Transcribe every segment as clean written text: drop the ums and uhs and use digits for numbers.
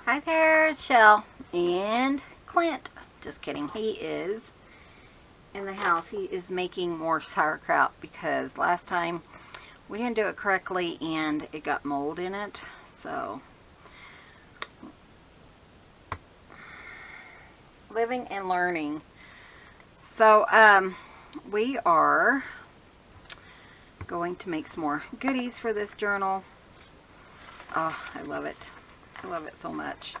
Hi there, it's Chelle and Clint. Just kidding. He is in the house. He is making more sauerkraut because last time we didn't do it correctly and it got mold in it. So, living and learning. So, we are going to make some more goodies for this journal. Oh, I love it. I love it so much.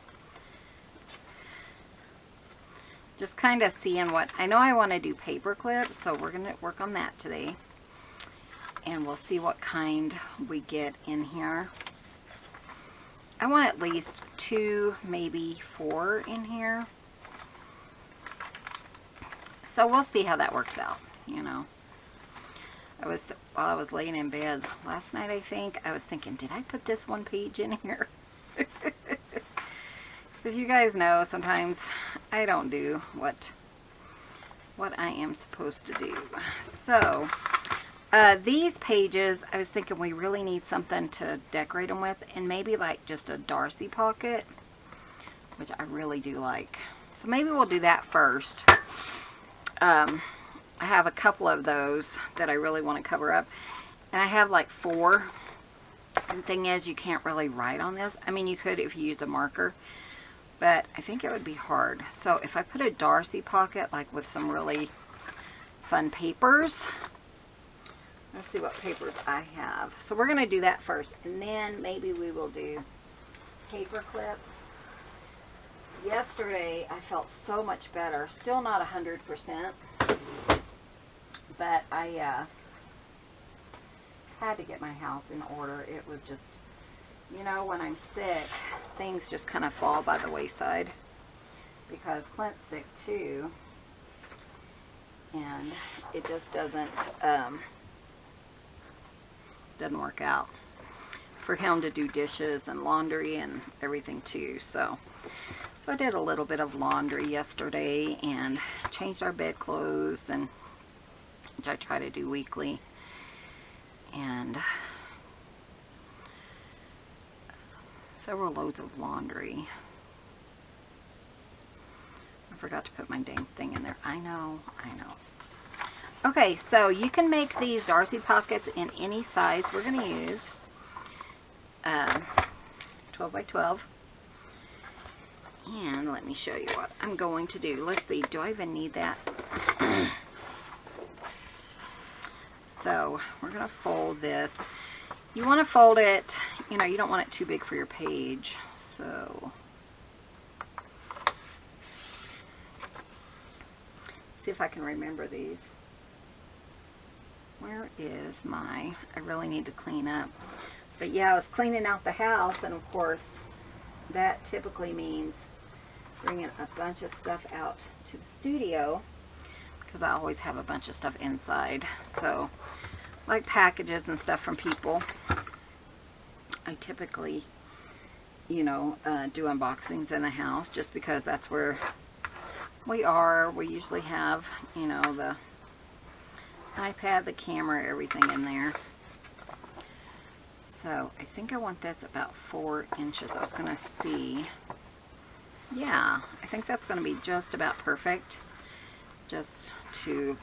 Just kind of seeing what, I know I want to do paper clips, so we're going to work on that today. And we'll see what kind we get in here. I want at least 2, maybe 4 in here. So we'll see how that works out, you know. While I was laying in bed last night, I think, I was thinking, did I put this one page in here? Because you guys know sometimes I don't do what I am supposed to do. So these pages, I was thinking we really need something to decorate them with, and maybe like just a Darcy pocket, which I really do like. So maybe we'll do that first. I have a couple of those that I really want to cover up, and I have like 4. And the thing is, you can't really write on this. I mean, you could if you used a marker, but I think it would be hard. So if I put a Darcy pocket, like with some really fun papers, let's see what papers I have. So we're going to do that first, and then maybe we will do paper clips. Yesterday, I felt so much better. Still not 100%, but I had to get my house in order. It was just, you know, when I'm sick, things just kind of fall by the wayside, because Clint's sick too, and it just doesn't work out for him to do dishes and laundry and everything too. So I did a little bit of laundry yesterday and changed our bedclothes, and which I try to do weekly. And several loads of laundry. I forgot to put my dang thing in there. I know. Okay, so you can make these Darcy pockets in any size. We're going to use 12 by 12. And let me show you what I'm going to do. Let's see, do I even need that? So we're going to fold this. You want to fold it, you know, you don't want it too big for your page. So see if I can remember these. Where is my, I really need to clean up. But yeah, I was cleaning out the house, and of course that typically means bringing a bunch of stuff out to the studio, because I always have a bunch of stuff inside. So like packages and stuff from people, I typically, you know, do unboxings in the house, just because that's where we are. We usually have, you know, the iPad, the camera, everything in there. So I think I want this about 4 inches. I was going to see. Yeah, I think that's going to be just about perfect, just to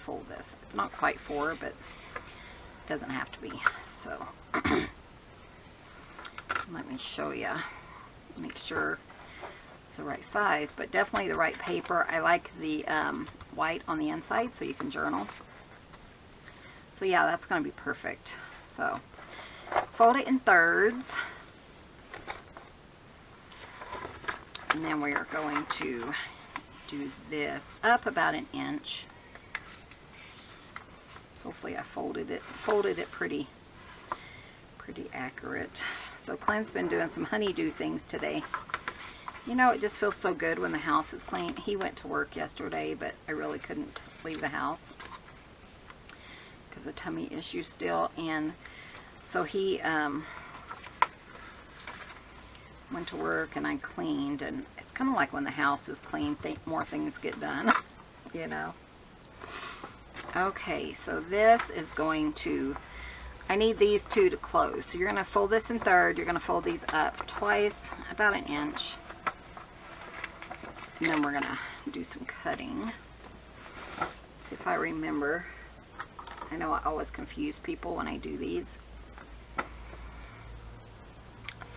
fold this. It's not quite 4, but it doesn't have to be. So let me show you. Make sure it's the right size, but definitely the right paper. I like the white on the inside, so you can journal. So yeah, that's going to be perfect. So fold it in thirds. And then we are going to do this up about 1 inch. Hopefully I folded it pretty accurate. So Clint's been doing some honeydew things today. You know, it just feels so good when the house is clean. He went to work yesterday, but I really couldn't leave the house because of tummy issues still. And so he went to work, and I cleaned, and it's kind of like when the house is clean, more things get done, you know. Okay, so this is going to, I need these two to close. So you're going to fold this in third, you're going to fold these up twice, about about an inch. And then we're gonna do some cutting. See if I remember. I know I always confuse people when I do these.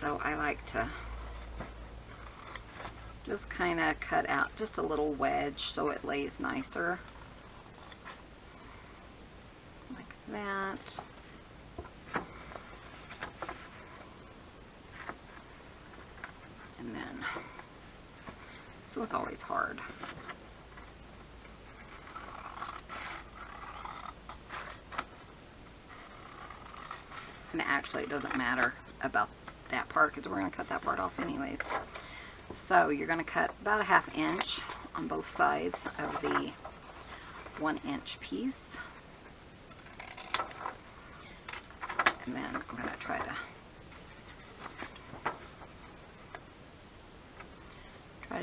So I like to just kind of cut out just a little wedge so it lays nicer. Like that. And then, this one's always hard. And actually it doesn't matter about that part because we're going to cut that part off anyways. So you're going to cut about a 1/2 inch on both sides of the 1 inch piece. And then I'm going to try to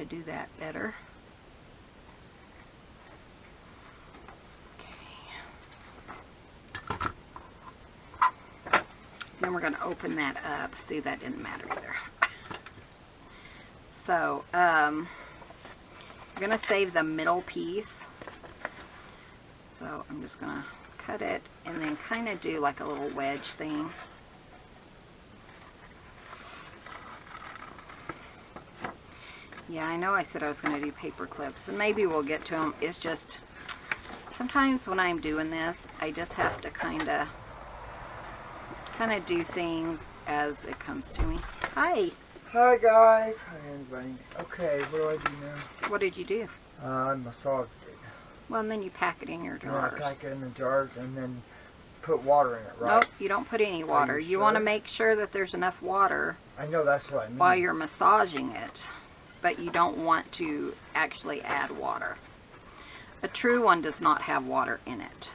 do that better. Then we're going to open that up. See, that didn't matter either. So, you're going to save the middle piece. So, I'm just going to cut it and then kind of do like a little wedge thing. Yeah, I know I said I was going to do paper clips, and maybe we'll get to them. It's just, sometimes when I'm doing this, I just have to kind of do things as it comes to me. Hi. Hi guys. Hi everybody. Okay, what do I do now? What did you do? I massaged it. Well, and then you pack it in your jars. Yeah, pack it in the jars and then put water in it, right? Nope, you don't put any water. You want to make sure that there's enough water. I know, that's what I mean. While you're massaging it, but you don't want to actually add water. A true one does not have water in it.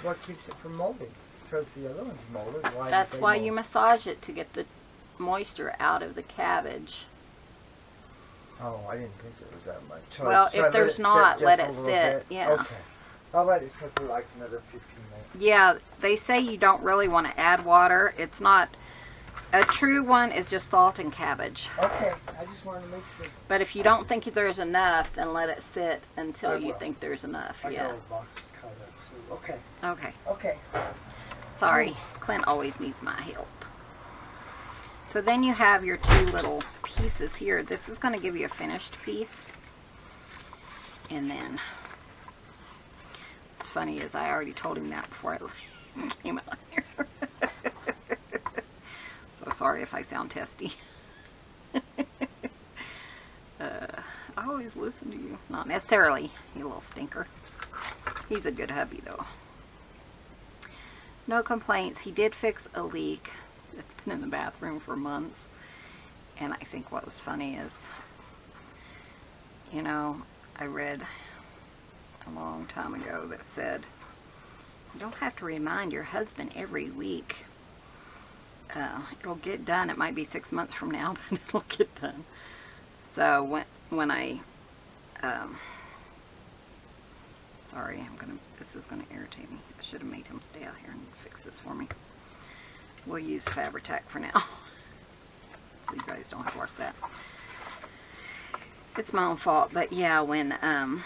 What keeps it from molding? Because the other one's molded. That's why you massage it, to get the moisture out of the cabbage. Oh, I didn't think it was that much. So well, if there's not, let it sit. Yeah. Okay. I'll let it sit for like another 15 minutes. Yeah, they say you don't really want to add water. It's not. A true one is just salt and cabbage. Okay, I just wanted to make sure. But if you don't think there's enough, then let it sit until you think there's enough. I Yeah. got a box cut up, so okay. Okay. Okay. Sorry, Clint always needs my help. So then you have your two little pieces here. This is going to give you a finished piece. And then, what's funny is I already told him that before I came out here. So sorry if I sound testy. I always listen to you. Not necessarily, you little stinker. He's a good hubby though. No complaints. He did fix a leak that's been in the bathroom for months. And I think what was funny is, you know, I read a long time ago that said, you don't have to remind your husband every week. It'll get done. It might be 6 months from now, but it'll get done. So when I, sorry, this is gonna irritate me. I should have made him stay out here and fix this for me. We'll use Fabri-Tac for now, so you guys don't have to watch that. It's my own fault, but yeah, when I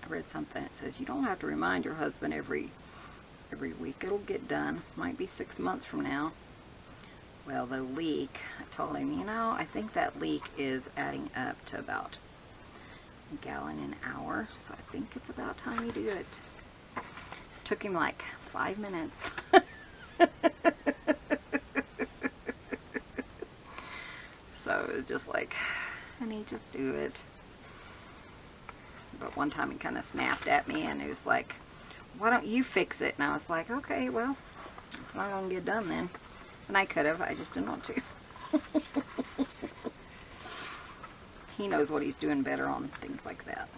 read something that says you don't have to remind your husband every week. It'll get done. Might be 6 months from now. Well, the leak, I told him, you know, I think that leak is adding up to about a gallon an hour, so I think it's about time you do it. Took him like 5 minutes. So it was just like, honey, just do it. But one time he kind of snapped at me and he was like, why don't you fix it? And I was like, okay, well, it's not going to get done then. And I could have, I just didn't want to. He knows what he's doing better on things like that.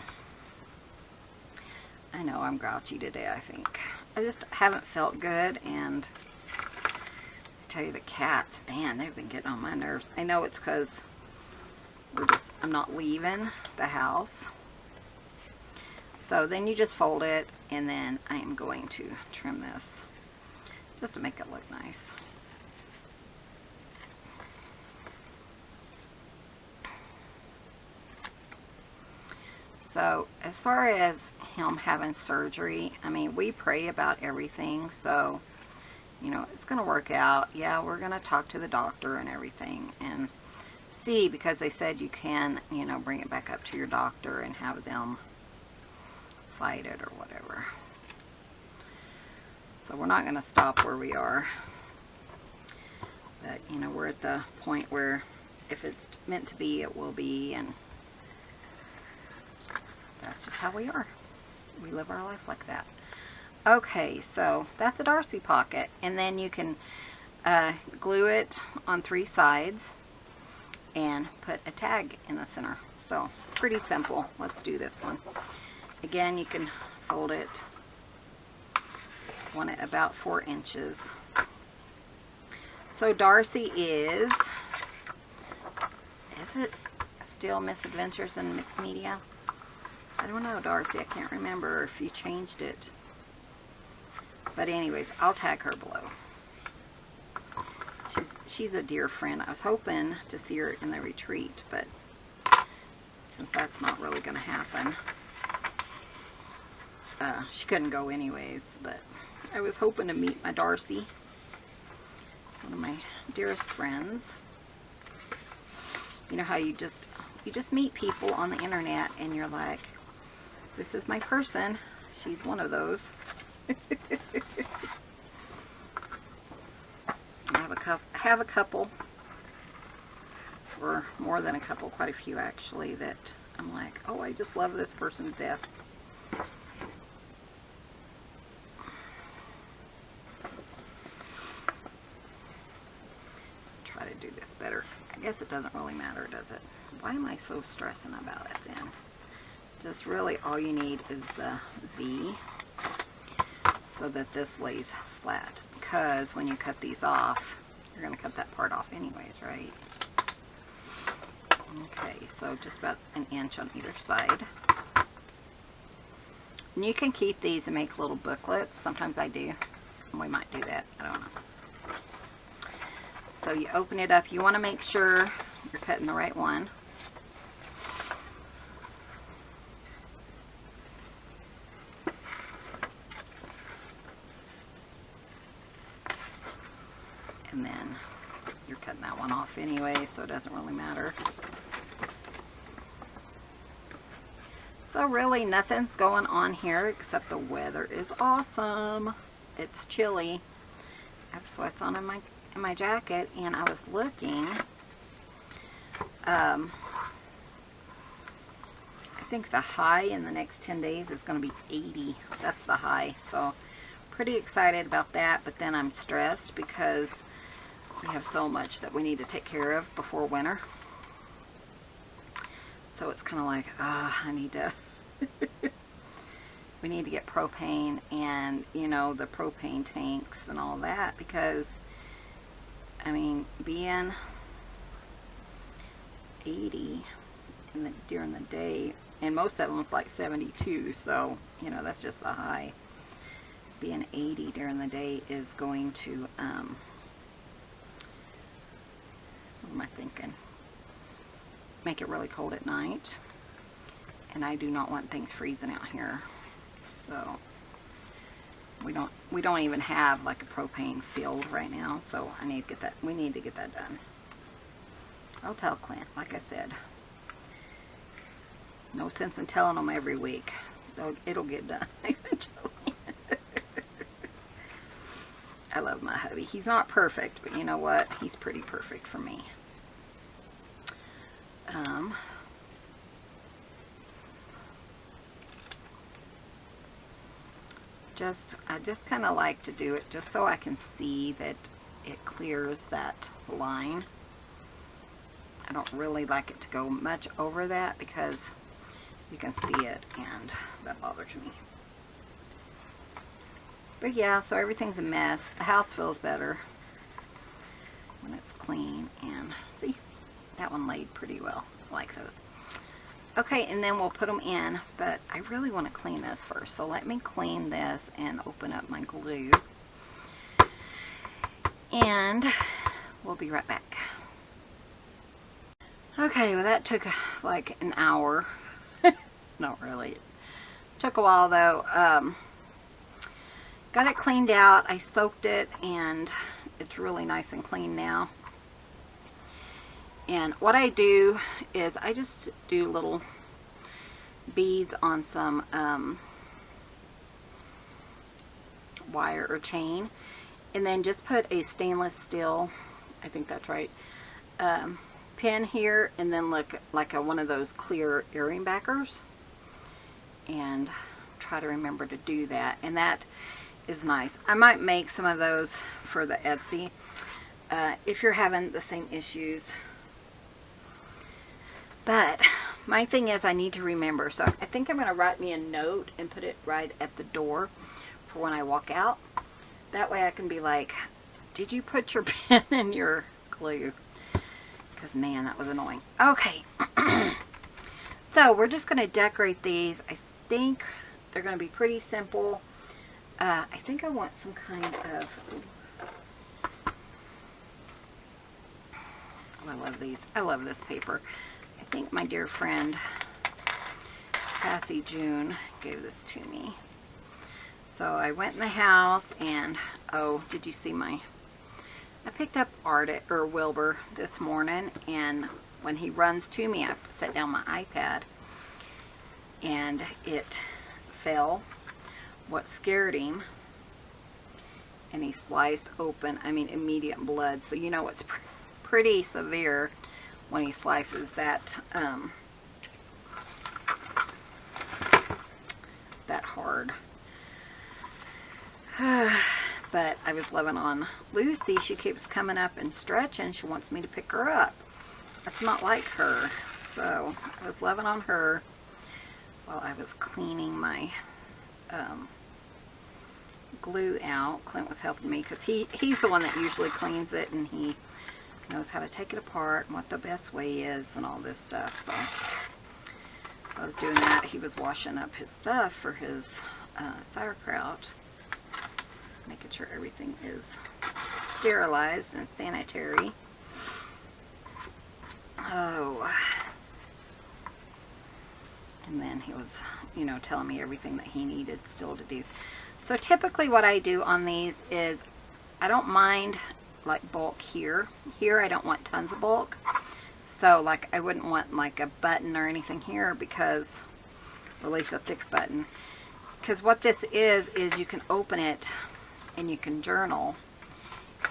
I know I'm grouchy today, I think. I just haven't felt good, and I tell you, the cats, man, they've been getting on my nerves. I know it's because I'm not leaving the house. So then you just fold it, and then I am going to trim this just to make it look nice. So as far as him having surgery, I mean, we pray about everything, so you know, it's going to work out. Yeah, we're going to talk to the doctor and everything and see, because they said you can, you know, bring it back up to your doctor and have them fight it or whatever. So we're not going to stop where we are. But, you know, we're at the point where if it's meant to be, it will be, and that's just how we are. We live our life like that. Okay, so that's a Darcy pocket, and then you can glue it on 3 sides and put a tag in the center. So pretty simple. Let's do this one. Again, you can fold it, want it about 4 inches. So Darcy is it still Misadventures in Mixed Media? I don't know, Darcy, I can't remember if you changed it. But anyways, I'll tag her below. She's a dear friend. I was hoping to see her in the retreat, but since that's not really going to happen, she couldn't go anyways. But I was hoping to meet my Darcy, one of my dearest friends. You know how you just meet people on the internet and you're like, this is my person. She's one of those. I have a couple, or more than a couple, quite a few actually, that I'm like, oh, I just love this person to death. Try to do this better. I guess it doesn't really matter, does it? Why am I so stressing about it then? Just really all you need is the V so that this lays flat, because when you cut these off, you're going to cut that part off anyways, right? Okay, so just about 1 inch on either side. And you can keep these and make little booklets. Sometimes I do. We might do that. I don't know. So you open it up. You want to make sure you're cutting the right one. And then you're cutting that one off anyway, so it doesn't really matter. So really nothing's going on here except the weather is awesome. It's chilly. I have sweats on in my jacket, and I was looking. I think the high in the next 10 days is going to be 80. That's the high. So pretty excited about that, but then I'm stressed because we have so much that we need to take care of before winter. So it's kind of like, I need to, we need to get propane and, you know, the propane tanks and all that, because, I mean, being 80 during the day, and most of them was like 72, so, you know, that's just the high. Being 80 during the day is going to, what am I thinking? Make it really cold at night. And I do not want things freezing out here. So we don't even have like a propane field right now, so I need to get that, we need to get that done. I'll tell Clint, like I said. No sense in telling them every week. It'll get done eventually. I love my hubby. He's not perfect, but you know what? He's pretty perfect for me. I just kind of like to do it just so I can see that it clears that line. I don't really like it to go much over that because you can see it, and that bothers me. But yeah, so everything's a mess. The house feels better when it's clean, and see, that one laid pretty well. I like those. Okay, and then we'll put them in, but I really want to clean this first. So let me clean this and open up my glue. And we'll be right back. Okay, well that took like an hour. Not really. Took a while though. Got it cleaned out. I soaked it and it's really nice and clean now. And what I do is I just do little beads on some wire or chain, and then just put a stainless steel, I think that's right, pin here, and then look like one of those clear earring backers, and try to remember to do that. And that is nice. I might make some of those for the Etsy if you're having the same issues. But my thing is I need to remember, so I think I'm going to write me a note and put it right at the door for when I walk out. That way I can be like, did you put your pen in your glue? Because man, that was annoying. Okay. So we're just going to decorate these. I think they're going to be pretty simple. I think I want some kind of... Oh, I love these. I love this paper. I think my dear friend Kathy June gave this to me. So I went in the house and, oh, did you see I picked up Wilbur this morning, and when he runs to me, I set down my iPad and it fell. What scared him, and he sliced open, I mean immediate blood. So you know it's pretty severe when he slices that that hard. But I was loving on Lucy. She keeps coming up and stretching. She wants me to pick her up. That's not like her. So I was loving on her while I was cleaning my glue out. Clint was helping me because he's the one that usually cleans it, and he knows how to take it apart and what the best way is and all this stuff. So I was doing that. He was washing up his stuff for his sauerkraut, making sure everything is sterilized and sanitary. Oh, and then he was, you know, telling me everything that he needed still to do. So typically what I do on these is I don't mind like bulk here. Here I don't want tons of bulk. So like I wouldn't want like a button or anything here, because, or at least a thick button. Because what this is you can open it and you can journal,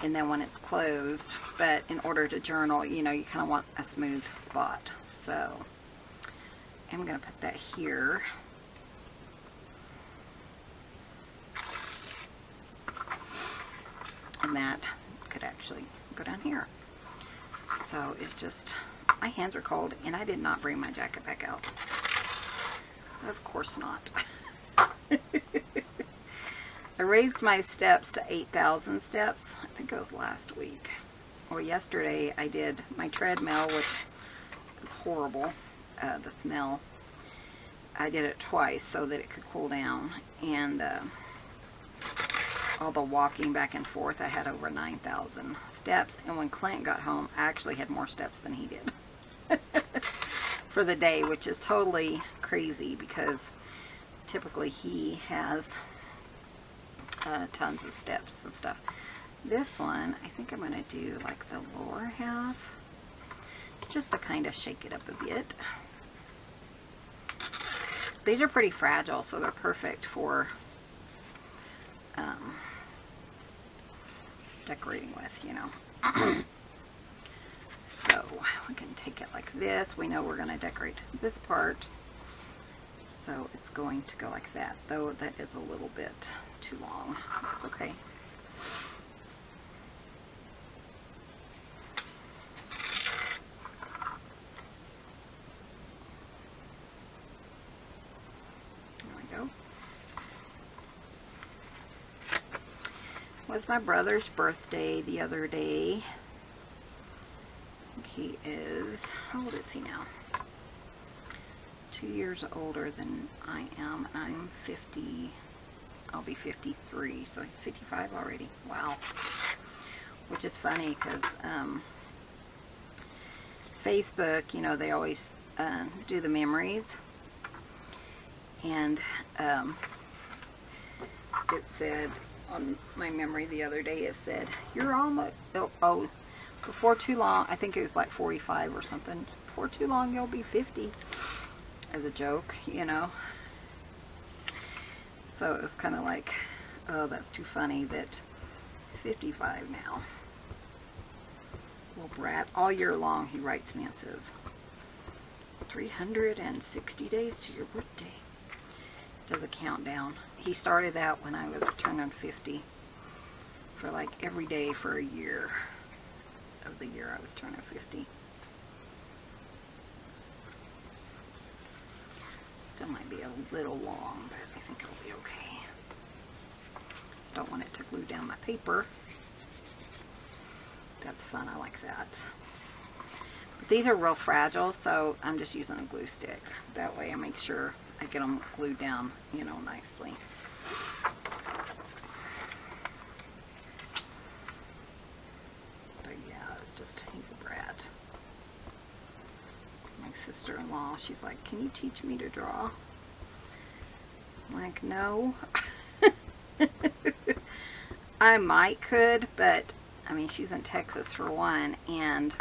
and then when it's closed, but in order to journal, you know, you kind of want a smooth spot. So I'm going to put that here. And that could actually go down here. So it's just, my hands are cold, and I did not bring my jacket back out. Of course not. I raised my steps to 8,000 steps. I think it was last week. Or yesterday I did my treadmill, which is horrible, the smell. I did it twice so that it could cool down. And all the walking back and forth, I had over 9,000 steps. And when Clint got home, I actually had more steps than he did for the day, which is totally crazy because typically he has tons of steps and stuff. This one, I think I'm going to do like the lower half, just to kind of shake it up a bit. These are pretty fragile, so they're perfect for decorating with, you know. So we can take it like this. We know we're going to decorate this part, so it's going to go like that, though that is a little bit too long. That's okay. There we go. It was my brother's birthday the other day. I think he is, how old is he now? 2 years older than I am. I'm 50. I'll be 53, so he's 55 already. Wow. Which is funny because Facebook, you know, they always do the memories. And it said on my memory the other day, it said, you're almost, before too long, I think it was like 45 or something, before too long you'll be 50, as a joke, you know. So it was kind of like, oh, that's too funny that it's 55 now. Well, Brad, all year long he writes me and says, 360 days to your birthday. Does a countdown. He started that when I was turning 50, for like every day for a year of the year I was turning 50. Still might be a little long, but I think it'll be okay. Just don't want it to glue down my paper. That's fun, I like that. But these are real fragile, so I'm just using a glue stick. That way I make sure I get them glued down, you know, nicely. But yeah, it's just, he's a brat. My sister-in-law, she's like, can you teach me to draw? I'm like, no. I might could, but I mean, she's in Texas for one, and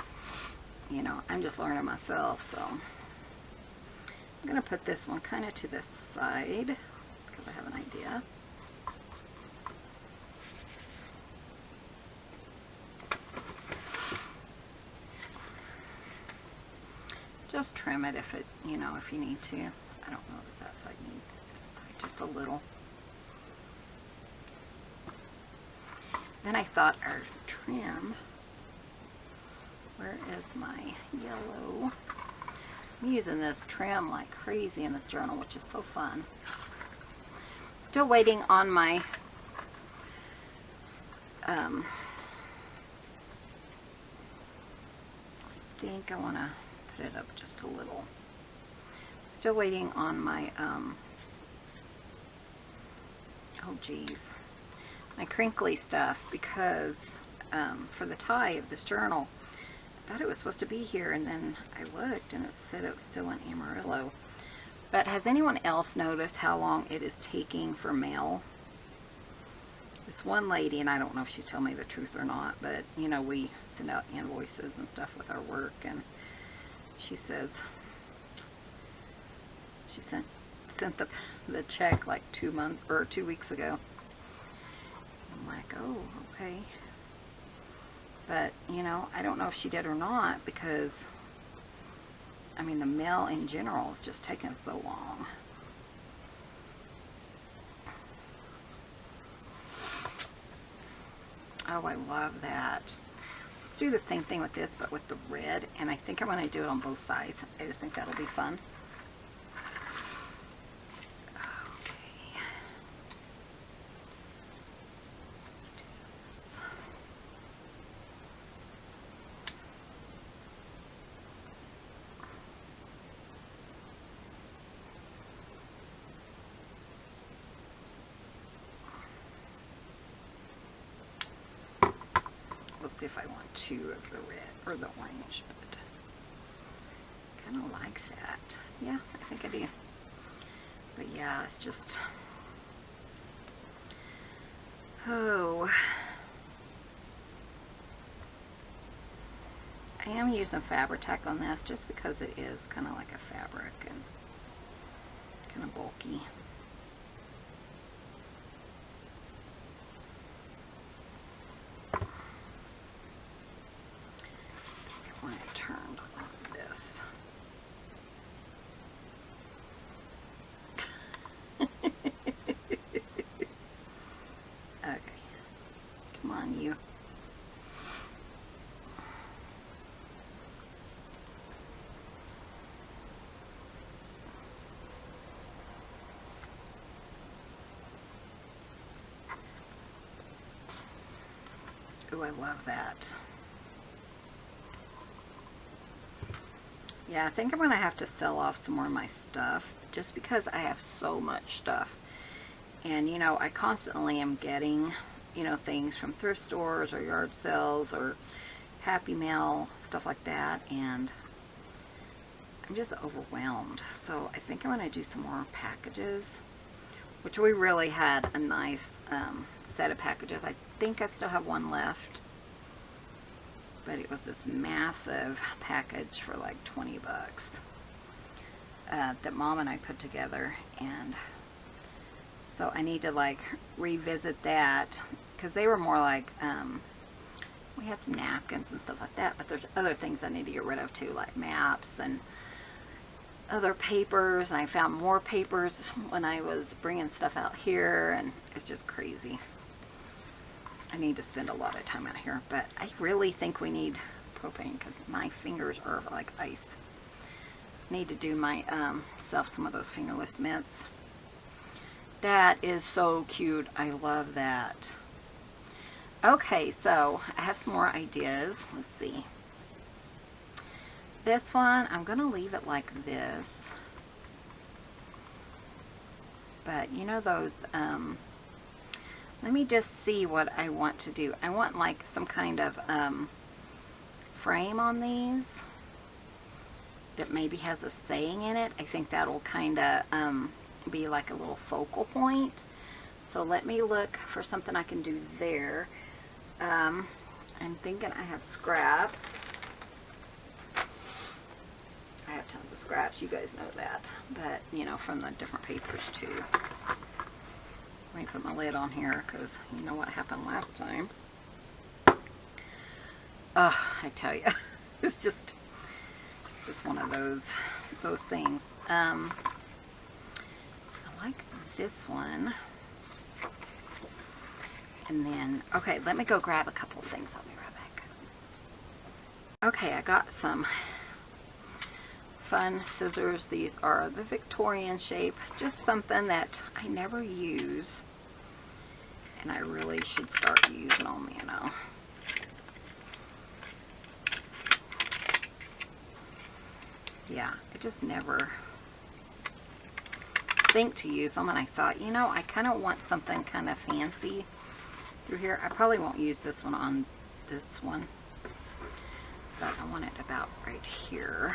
you know, I'm just learning myself, so I'm gonna put this one kind of to this side because I have an idea. Just trim it if it, you know, if you need to. I don't know that that side needs just a little. Then I thought our trim, where is my yellow? I'm using this trim like crazy in this journal, which is so fun. Still waiting on my I think I want to put it up just a little. Still waiting on my oh geez, my crinkly stuff, because for the tie of this journal, I thought it was supposed to be here, and then I looked and it said it was still in Amarillo. But has anyone else noticed how long it is taking for mail? This one lady, and I don't know if she's telling me the truth or not, but you know, we send out invoices and stuff with our work, and she says she sent the check like 2 weeks ago. I'm like, oh, okay. But, you know, I don't know if she did or not, because, I mean, the mail in general is just taking so long. Oh, I love that. Let's do the same thing with this, but with the red, and I think I'm going to do it on both sides. I just think that'll be fun. See if I want 2 of the red or the orange, but I kind of like that. Yeah, I think I do. But yeah, it's just, oh, I am using Fabri-Tac on this just because it is kind of like a fabric and kind of bulky. When it turned like this. Okay. Come on, you. Ooh, I love that. Yeah, I think I'm going to have to sell off some more of my stuff, just because I have so much stuff. And, you know, I constantly am getting, you know, things from thrift stores or yard sales or Happy Mail, stuff like that. And I'm just overwhelmed. So I think I'm going to do some more packages, which we really had a nice set of packages. I think I still have one left, but it was this massive package for like 20 bucks that Mom and I put together, and so I need to like revisit that, because they were more like, we had some napkins and stuff like that, but there's other things I need to get rid of too, like maps and other papers, and I found more papers when I was bringing stuff out here, and it's just crazy. I need to spend a lot of time out here, but I really think we need propane because my fingers are like ice. Need to do my self some of those fingerless mitts. That is so cute. I love that. Okay, so I have some more ideas. Let's see. This one, I'm going to leave it like this. But you know those, let me just see what I want to do. I want like some kind of frame on these that maybe has a saying in it. I think that'll kind of be like a little focal point. So let me look for something I can do there. I'm thinking I have scraps. I have tons of scraps, you guys know that. But, you know, from the different papers too. Let me put my lid on here because you know what happened last time. I tell you, it's just one of those things. I like this one. And then, okay, let me go grab a couple of things. I'll be right back. Okay, I got some fun scissors. These are the Victorian shape. Just something that I never use. And I really should start using them, you know. Yeah, I just never think to use them, and I thought, you know, I kind of want something kind of fancy through here. I probably won't use this one on this one, but I want it about right here.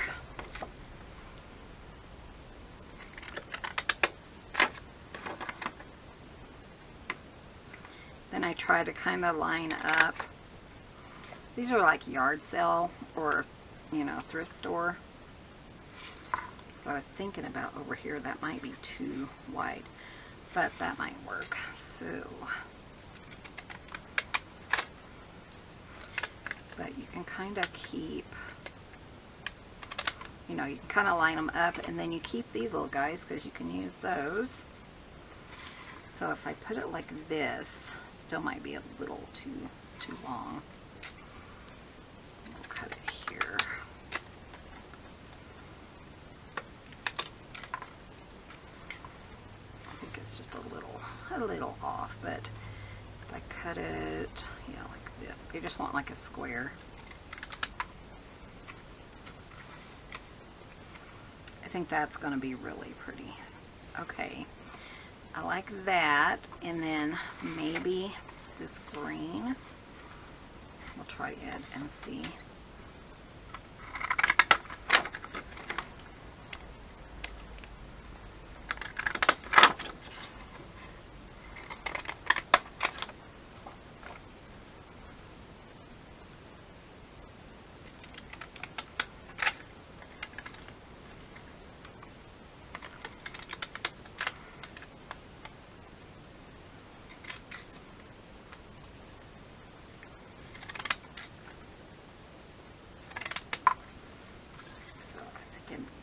Then I try to kind of line up. These are like yard sale or, you know, thrift store. So I was thinking about over here, that might be too wide, but that might work. So, but you can kind of keep, you know, you can kind of line them up, and then you keep these little guys because you can use those. So if I put it like this, still might be a little too long. We'll cut it here. A little off, but if I cut it, you know, like this, I just want like a square. I think that's going to be really pretty. Okay, I like that, and then maybe this green. We'll try it and see.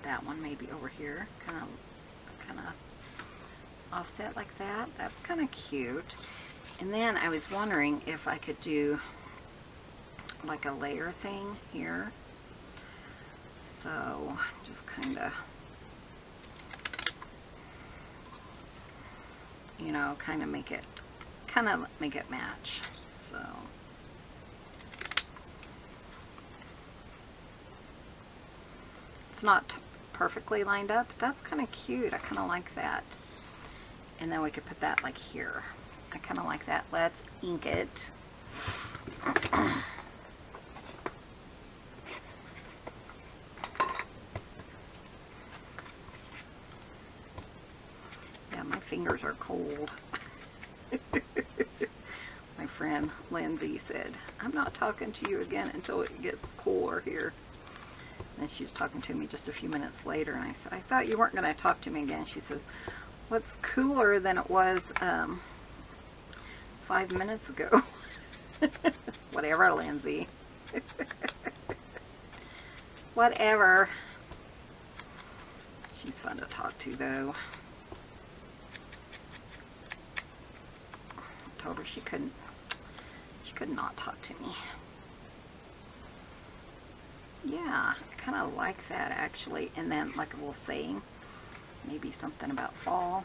That one maybe over here, kind of offset like that. That's kind of cute. And then I was wondering if I could do like a layer thing here. So just kind of, you know, kind of make it match. So. It's not perfectly lined up, but that's kind of cute. I kind of like that. And then we could put that like here. I kind of like that. Let's ink it. fingers are cold. My friend Lindsay said, I'm not talking to you again until it gets cooler here. And she was talking to me just a few minutes later, and I said, I thought you weren't going to talk to me again. She said, what's cooler than it was 5 minutes ago? Whatever, Lindsay. Whatever. She's fun to talk to, though. I told her she could not talk to me. Yeah, I kind of like that, actually. And then, like a little saying, maybe something about fall.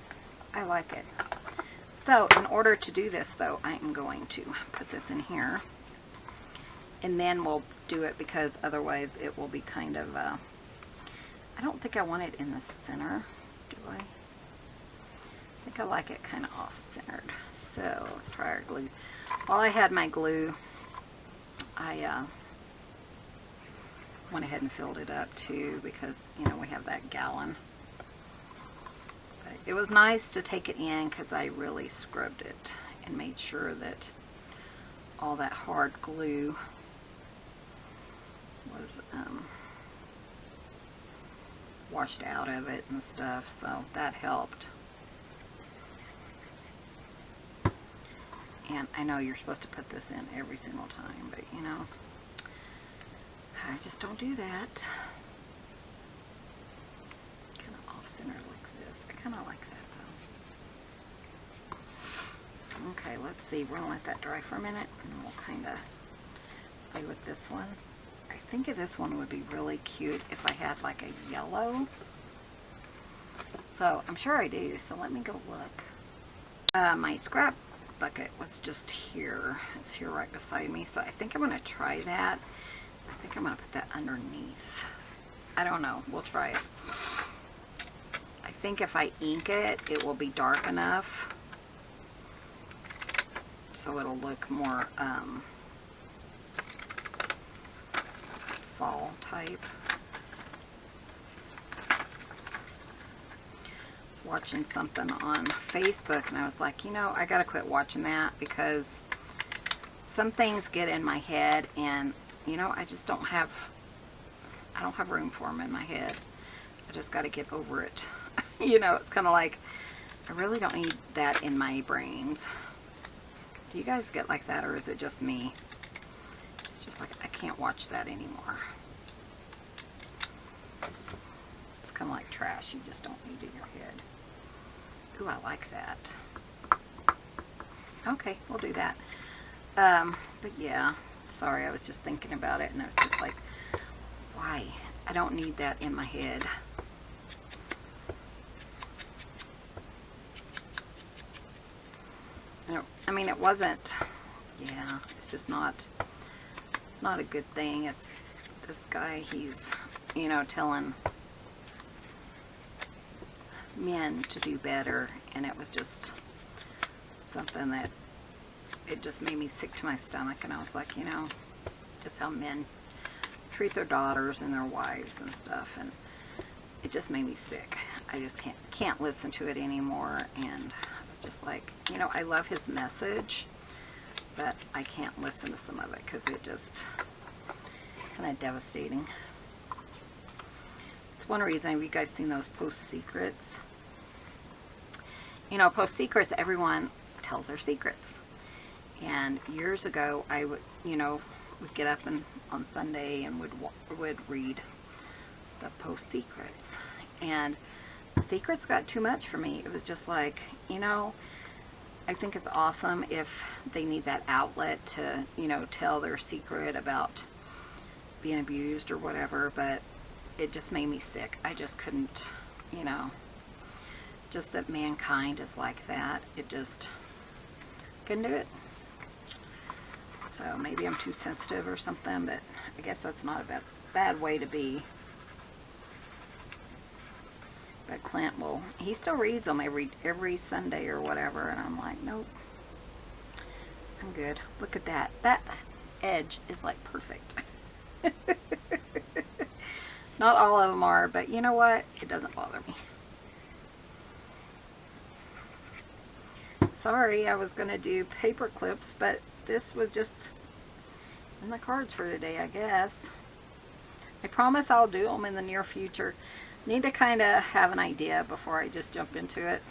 I like it. So, in order to do this, though, I am going to put this in here. And then we'll do it, because otherwise it will be kind of, I don't think I want it in the center, do I? I think I like it kind of off-centered. So, let's try our glue. While I had my glue, I went ahead and filled it up too, because, you know, we have that gallon. But it was nice to take it in, because I really scrubbed it and made sure that all that hard glue was washed out of it and stuff, so that helped. And I know you're supposed to put this in every single time, but you know, I just don't do that. Kind of off-center like this. I kind of like that though. Okay, let's see. We're going to let that dry for a minute, and we'll kind of play with this one. I think this one would be really cute if I had like a yellow. So I'm sure I do, so let me go look. My scrap bucket was just here. It's here right beside me, so I think I'm going to try that. I think I'm going to put that underneath. I don't know. We'll try it. I think if I ink it, it will be dark enough so it'll look more fall type. I was watching something on Facebook, and I was like, you know, I gotta quit watching that, because some things get in my head, and you know, I don't have room for them in my head. I just got to get over it. You know, it's kind of like, I really don't need that in my brains. Do you guys get like that, or is it just me? It's just like, I can't watch that anymore. It's kind of like trash. You just don't need it in your head. Ooh, I like that. Okay, we'll do that. But yeah. Sorry, I was just thinking about it, and I was just like, why? I don't need that in my head. I mean, it wasn't, yeah, it's just not, it's not a good thing. It's this guy, he's, you know, telling men to do better, and it was just something that, it just made me sick to my stomach, and I was like, you know, just how men treat their daughters and their wives and stuff, and it just made me sick. I just can't listen to it anymore, and I was just like, you know, I love his message, but I can't listen to some of it, because it just kind of devastating. It's one reason. Have you guys seen those Post Secrets? You know, Post Secrets, everyone tells their secrets. And years ago, I would, you know, would get up and on Sunday and would read the Post Secrets. And the secrets got too much for me. It was just like, you know, I think it's awesome if they need that outlet to, you know, tell their secret about being abused or whatever, but it just made me sick. I just couldn't, you know, just that mankind is like that. It just couldn't do it. So maybe I'm too sensitive or something, but I guess that's not a bad way to be. But Clint he still reads them every Sunday or whatever, and I'm like, nope, I'm good. Look at that. That edge is like perfect. Not all of them are, but you know what? It doesn't bother me. sorry, I was going to do paper clips, but this was just in the cards for today, I guess. I promise I'll do them in the near future. Need to kind of have an idea before I just jump into it.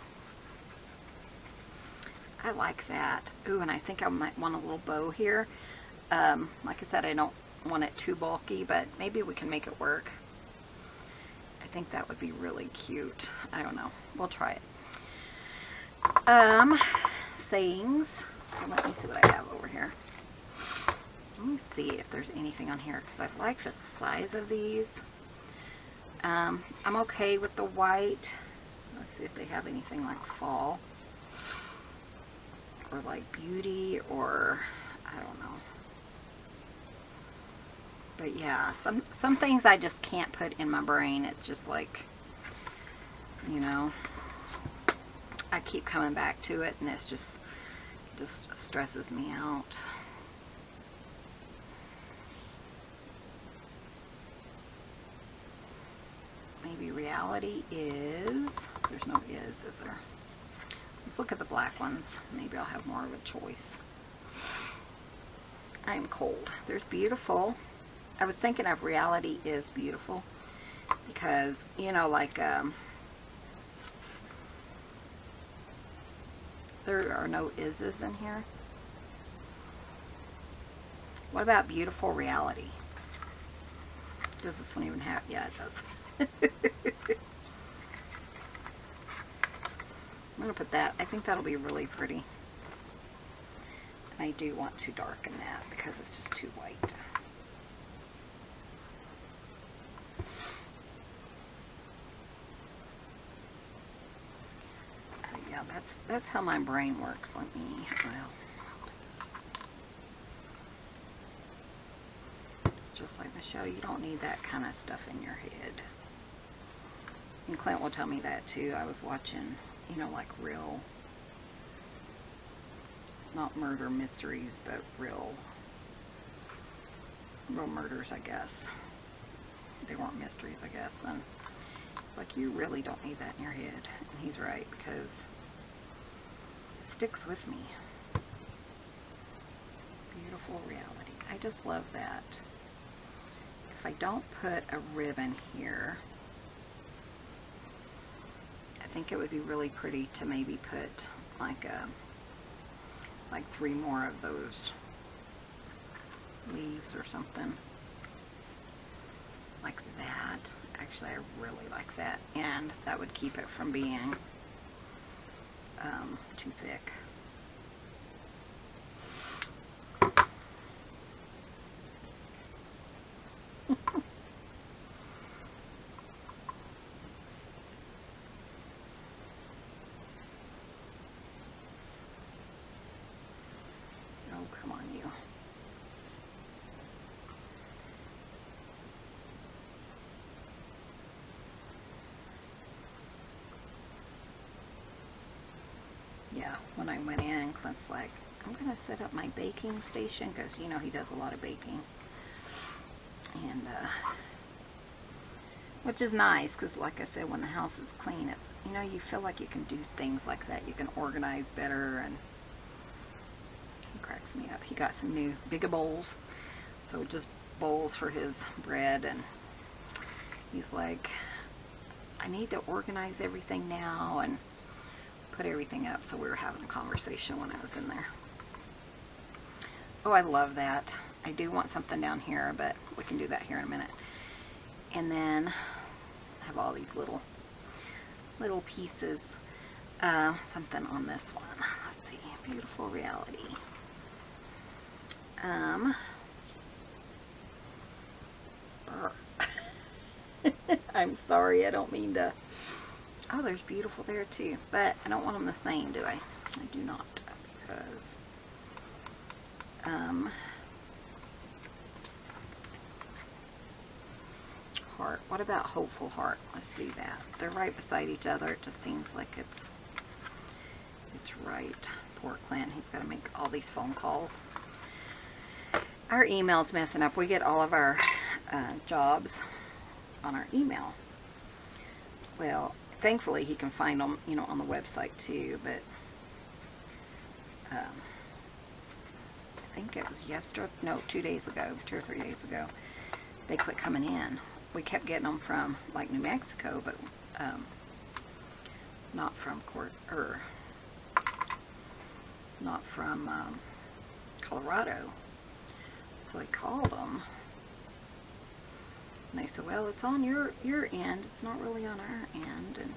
I like that. Ooh, and I think I might want a little bow here. Like I said, I don't want it too bulky, but maybe we can make it work. I think that would be really cute. I don't know. We'll try it. Sayings. So let me see what I have over here. Let me see if there's anything on here, because I like the size of these. I'm okay with the white. Let's see if they have anything like fall. Or like beauty, or I don't know. But yeah, some things I just can't put in my brain. It's just like, you know, I keep coming back to it, and it's just stresses me out. Maybe reality is, there's no is there? Let's look at the black ones. Maybe I'll have more of a choice. I'm cold. There's beautiful. I was thinking of reality is beautiful because, you know, like, there are no is's in here. What about beautiful reality? Does this one even have? Yeah, it does. I'm going to put that. I think that'll be really pretty. And I do want to darken that because it's just too white. Yeah, that's how my brain works. Let me, just like Michelle, you don't need that kind of stuff in your head. And Clint will tell me that too. I was watching, you know, like real, not murder mysteries, but real murders, I guess. They weren't mysteries, I guess. And it's like, you really don't need that in your head. And he's right, because it sticks with me. Beautiful reality. I just love that. If I don't put a ribbon here, I think it would be really pretty to maybe put like like 3 more of those leaves or something like that. Actually, I really like that, and that would keep it from being too thick. Come on, you. Yeah, when I went in, Clint's like, I'm going to set up my baking station, because, you know, he does a lot of baking. And, which is nice, because like I said, when the house is clean, it's, you know, you feel like you can do things like that. You can organize better, and cracks me up. He got some new bigger bowls, so just bowls for his bread, and he's like, I need to organize everything now and put everything up. So we were having a conversation when I was in there. Oh, I love that. I do want something down here, but we can do that here in a minute. And then I have all these little pieces. Something on this one. Let's see. Beautiful reality. I'm sorry, I don't mean to. Oh, there's beautiful there too, but I don't want them the same, do I? I do not, because heart. What about hopeful heart? Let's do that. They're right beside each other. It just seems like it's right. Poor Clint, he's got to make all these phone calls. Our email's messing up. We get all of our jobs on our email. Well, thankfully he can find them, you know, on the website too, but I think it was 2 days ago, 2 or 3 days ago, they quit coming in. We kept getting them from like New Mexico, but not from Colorado. So I called them, and they said, well, it's on your end, it's not really on our end. And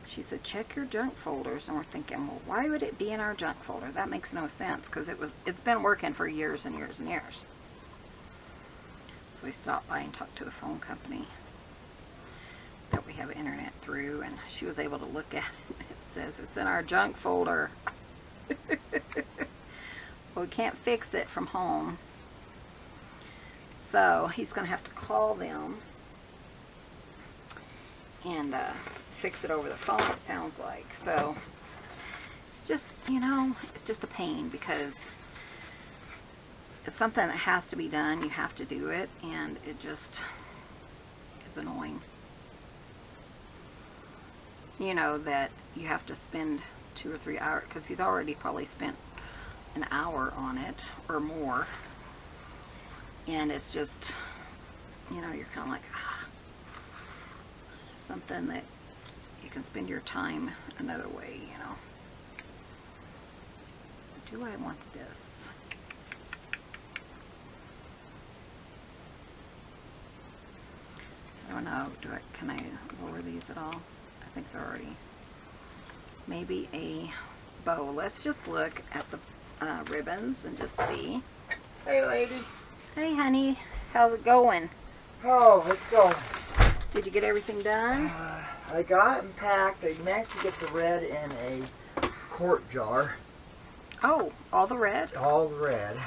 she said, check your junk folders. And we're thinking, well, why would it be in our junk folder? That makes no sense, because it's been working for years and years and years. So we stopped by and talked to the phone company that we have internet through, and she was able to look at it. It says it's in our junk folder. Well, we can't fix it from home, so he's going to have to call them and fix it over the phone, it sounds like. So it's just, it's just a pain, because it's something that has to be done. You have to do it, and it just is annoying. That you have to spend 2 or 3 hours, because he's already probably spent an hour on it or more, and it's just, you're kind of like, something that you can spend your time another way. Do I want this? I don't know. Can I lower these at all? I think they're already. Maybe a bow. Let's just look at the ribbons and just see. Hey, lady. Hey, honey. How's it going? Oh, let's go. Did you get everything done? I got it and packed. I managed to get the red in a quart jar. Oh, all the red? All the red.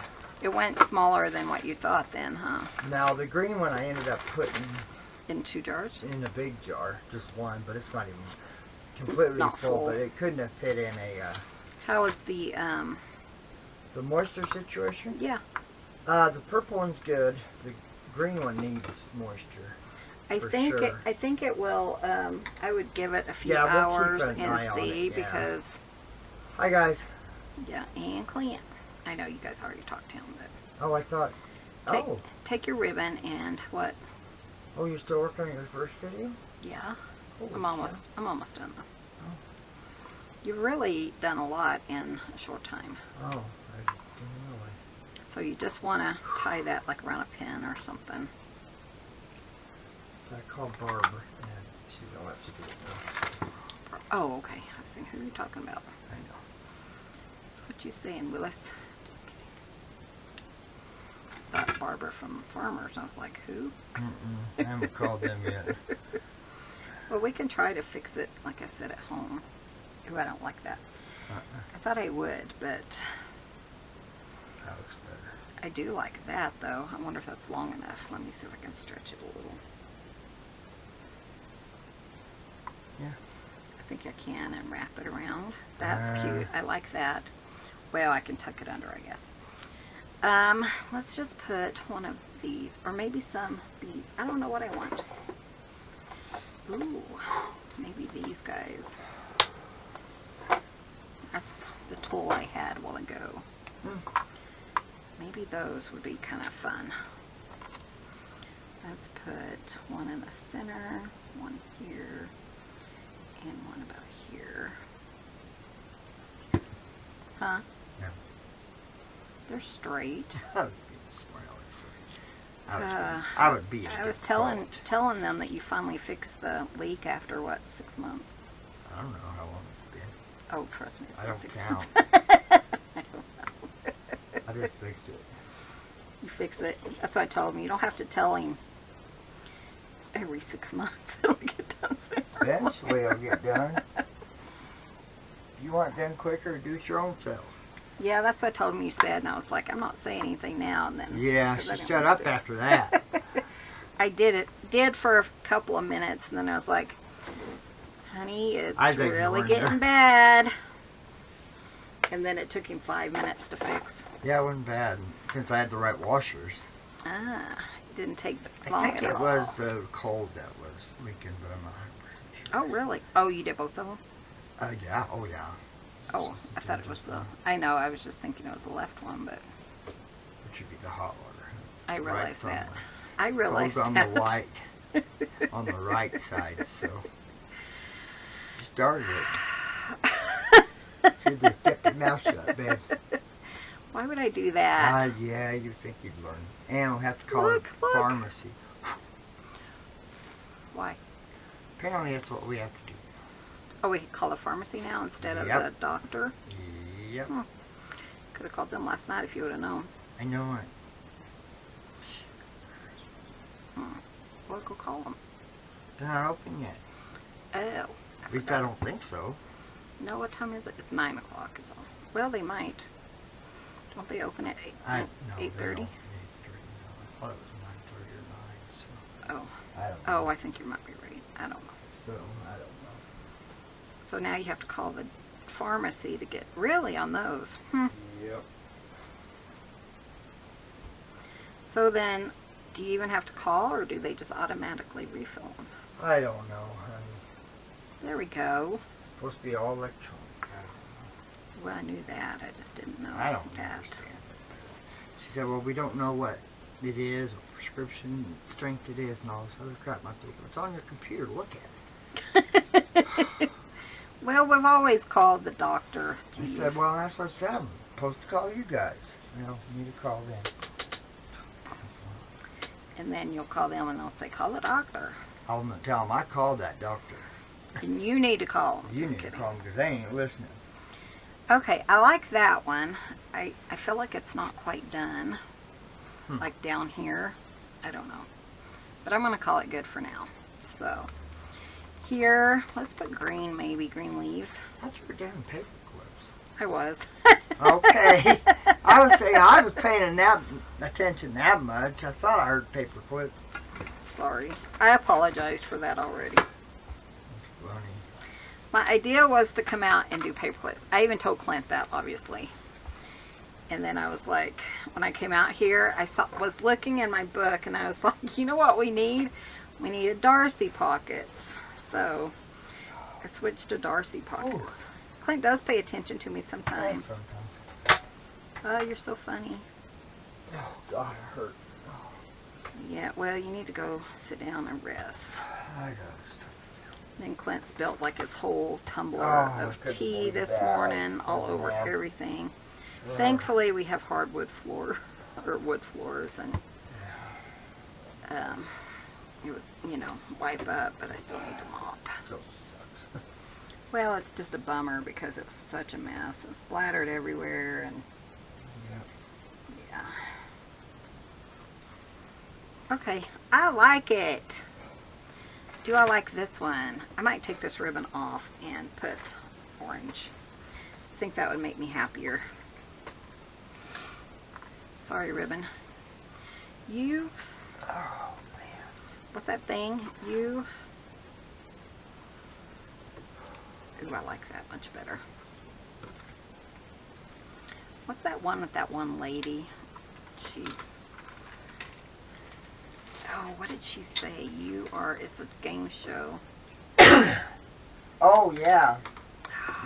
It went smaller than what you thought then, huh? Now, the green one I ended up putting in 2 jars? In a big jar, just one, but it's not even completely not full. But it couldn't have fit in a... How is the moisture situation? Yeah. The purple one's good. The green one needs moisture. I think it will. I would give it a few we'll hours keep an eye and on see, it, because. Hi guys. Yeah, and Clint. I know you guys already talked to him, but. Oh, I thought. Take your ribbon and what? Oh, you're still working on your first video? Yeah. Holy I'm almost done though. Oh. You've really done a lot in a short time. Oh, I didn't realize. So you just want to tie that like around a pin or something. I called Barbara and she's all that stuff. Oh, okay. I was thinking, who are you talking about? I know. What you saying, Willis? Just kidding. Barbara from Farmers. I was like, who? I haven't called them yet. Well, we can try to fix it, like I said, at home. Ooh, I don't like that. I thought I would, but that looks better. I do like that, though. I wonder if that's long enough. Let me see if I can stretch it a little. Yeah. I think I can, and wrap it around. That's cute. I like that. Well, I can tuck it under, I guess. Let's just put one of these, or maybe some beads. I don't know what I want. Ooh, maybe these guys. That's the tool I had a while ago. Maybe those would be kind of fun. Let's put one in the center, one here, and one about here. Huh? Yeah. They're straight. I would be. I was telling them that you finally fixed the leak after what, 6 months? I don't know how long it's been. Oh, trust me, it's I been don't 6 count. months. I don't know. I just fixed it. You fix it. That's what I told him. You don't have to tell him every 6 months. It'll get done sooner. Eventually it'll get done. If you want it done quicker, do it your own self. Yeah, that's what I told him you said, and I was like, I'm not saying anything now. And then yeah, she shut up after that. I did for a couple of minutes, and then I was like, honey, it's really getting bad. And then it took him 5 minutes to fix. Yeah, it wasn't bad, since I had the right washers. Ah, it didn't take long I think at it all. was the cold that was leaking, but I'm not 100% sure. Oh, really? Oh, you did both of them? Yeah, oh yeah. Oh, I thought it was the, I know, I was just thinking it was the left one, but It should be the hot water. I Right realized from that. the- I realized Goes on that. the white, on the right side, so. You started it. You just kept your mouth shut, babe. Why would I do that? Yeah, you think you'd learn. And we'll have to call Look, it look. pharmacy. Why? Apparently that's what we have to do. Oh, we call the pharmacy now instead of Yep. the doctor? Yep. Could have called them last night if you would have known. I know it. Well, go call them. They're not open yet. Oh. At least I don't think so. No, what time is it? It's 9 o'clock is all. Well, they might. Don't they open at 8:30? 8:30. I thought it was 9:30 or 9, so. Oh. I don't know. Oh, I think you might be right. I don't know. So, I don't know. So now you have to call the pharmacy to get really on those. Yep. So then, do you even have to call, or do they just automatically refill them? I don't know, honey. There we go. It's supposed to be all electronic. I don't know. Well, I knew that. I just didn't know I don't that. understand it. She said, well, we don't know what it is, what prescription strength it is, and all this other crap. I'm thinking, it's on your computer. Look at it. Well, we've always called the doctor. She said, well, that's what I said. I'm supposed to call you guys. You know, you need to call them. And then you'll call them and they'll say, call the doctor. I'm going to tell them I called that doctor. And you need to call them. You Just need kidding. to call them because they ain't listening. Okay, I like that one. I feel like it's not quite done. Like down here. I don't know. But I'm going to call it good for now. So, here, let's put green, maybe green leaves. I thought you were doing paper clips. I was. Okay. I was saying, I was paying attention that much. I thought I heard paper clip. Sorry. I apologize for that already. That's funny. My idea was to come out and do paper clips. I even told Clint that, obviously. And then I was like, when I came out here, was looking in my book, and I was like, you know what we need? We need a Darcy pockets. So I switched to Darcy pockets. Ooh. Clint does pay attention to me sometimes. Sometimes. Oh, you're so funny. Oh, God, it hurt. Oh, Yeah, well, you need to go sit down and rest. I got stuff. Then Clint spilled like his whole tumbler Oh, I of couldn't tea believe this that. morning, all over Yeah. everything. Yeah. Thankfully, we have hardwood floor, or wood floors, and it was, you know, wipe up, but I still need to mop. So sucks. Well, it's just a bummer because it was such a mess and splattered everywhere, and Yeah. yeah. Okay, I like it. Do I like this one? I might take this ribbon off and put orange. I think that would make me happier. Sorry, ribbon. You, Oh, man. what's that thing? You, ooh, I like that much better. What's that one with that one lady? She's, oh, what did she say? You are, it's a game show. Oh, yeah.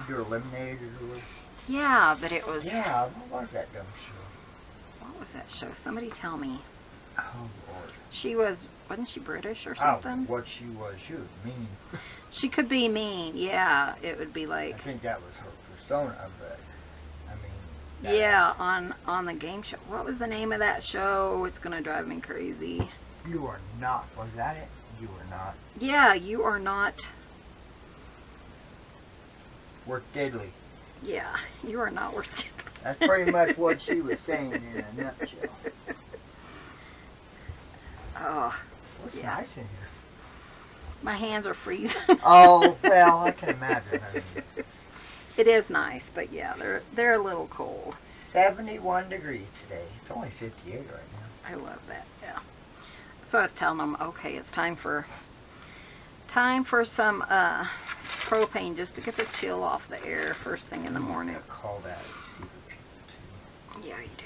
You're eliminated or whatever. Yeah, but it was, Yeah, what was that dumb show? what was that show? Somebody tell me. Oh, Lord. She wasn't she British or I don't know something? what she was. She was mean. She could be mean, yeah. It would be I like, think that was her persona, but, I mean... that yeah, on the game show. What was the name of that show? It's gonna drive me crazy. You are not. Was that it? You are not. Yeah, you are not. Work deadly. Yeah, you are not worth it. That's pretty much what she was saying in a nutshell. Oh, What's yeah. nice in here? My hands are freezing. Oh, well, I can imagine. I mean, It is nice, but yeah, they're a little cold. 71 degrees today. It's only 58 right now. I love that. Yeah. So I was telling them, okay, it's time for some propane just to get the chill off the air first thing in the morning. You gotta call that receiver people, too. Yeah, you do.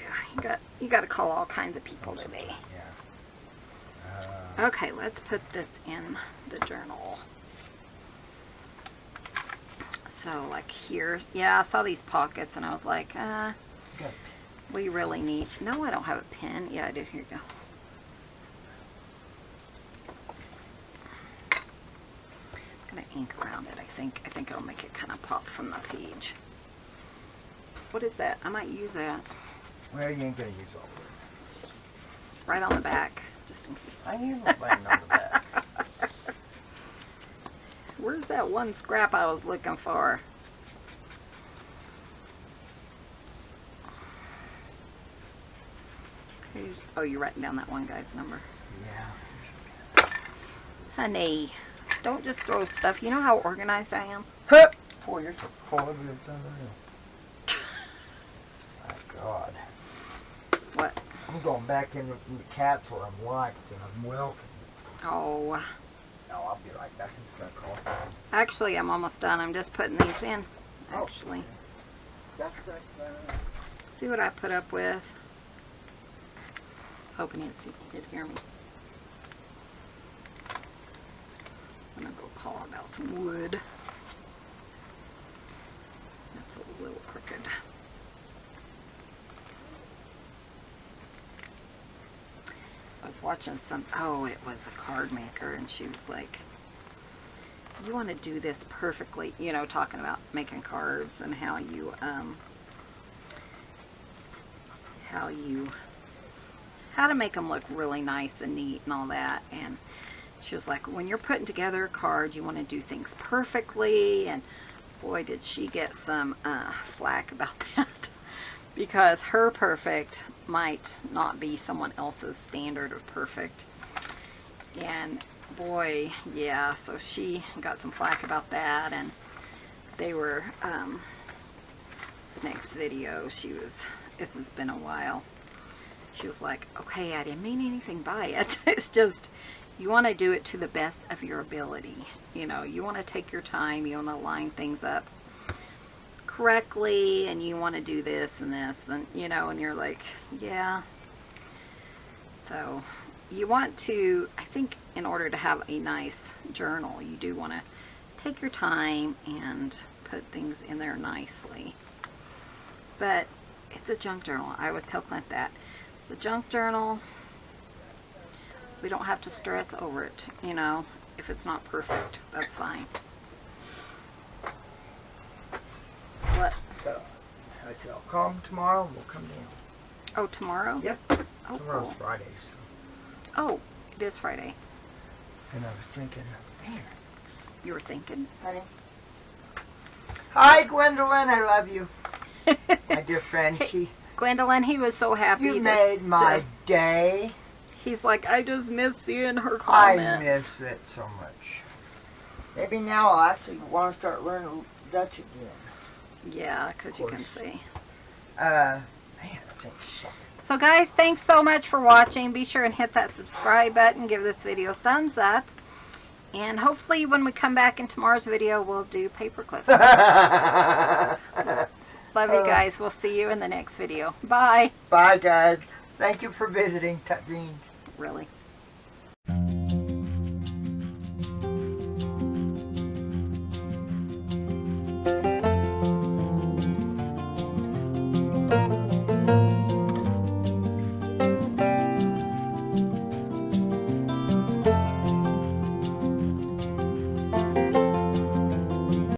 You got to call all kinds of people today. Yeah. Okay, let's put this in the journal. So like here, yeah, I saw these pockets and I was like, Got we really need, no, I don't have a pen. Yeah, I do. Here you go. I'm gonna ink around it, I think. I think it'll make it kind of pop from the page. What is that? I might use that Well, you ain't gonna use all of it. right on the back, just in case. I am laying on the back. Where's that one scrap I was looking for? Oh, you're writing down that one guy's number. Yeah. Honey, don't just throw stuff. You know how organized I am? Huh! Boy, you're so horrible. My God. What? I'm going back in with the cats where I'm liked and I'm welcome. Oh, No, I'll be right back. I'm just gonna call. actually, I'm almost done. I'm just putting these in. Actually, That's right. see what I put up with. Hoping you did hear me. I'm gonna go call about some wood. That's a little crooked. I was watching some, oh, it was a card maker, and she was like, you want to do this perfectly, you know, talking about making cards and how to make them look really nice and neat and all that. And she was like, when you're putting together a card, you want to do things perfectly. And boy, did she get some flack about that. Because her perfect might not be someone else's standard of perfect. And boy, yeah, so she got some flack about that. And they were, the next video, this has been a while. She was like, okay, I didn't mean anything by it. It's just, you want to do it to the best of your ability. You know, you want to take your time. You want to line things up correctly. And you want to do this and this. And, you know, and you're like, yeah. So, you want to, I think in order to have a nice journal, you do want to take your time and put things in there nicely. But it's a junk journal. I always tell Clint that. The junk journal, we don't have to stress over it, you know. If it's not perfect, that's fine. What? So, I said, I'll call them tomorrow and we'll come down. Oh, tomorrow? Yep. Oh, Tomorrow's cool. Friday, so. Oh, it is Friday. And I was thinking, man, You were thinking? honey. Hi, Gwendolyn. I love you. My dear friend. Hey, Gwendolyn, he was so happy. You made my day. He's like, I just miss seeing her I comments. miss it so much. Maybe now I'll actually want to start learning Dutch again. Yeah, because you can see. Man, thanks. So guys, thanks so much for watching. Be sure and hit that subscribe button. Give this video a thumbs up. And hopefully when we come back in tomorrow's video, we'll do paper clips. Love you guys. We'll see you in the next video. Bye. Bye, guys. Thank you for visiting Tutzine. Really.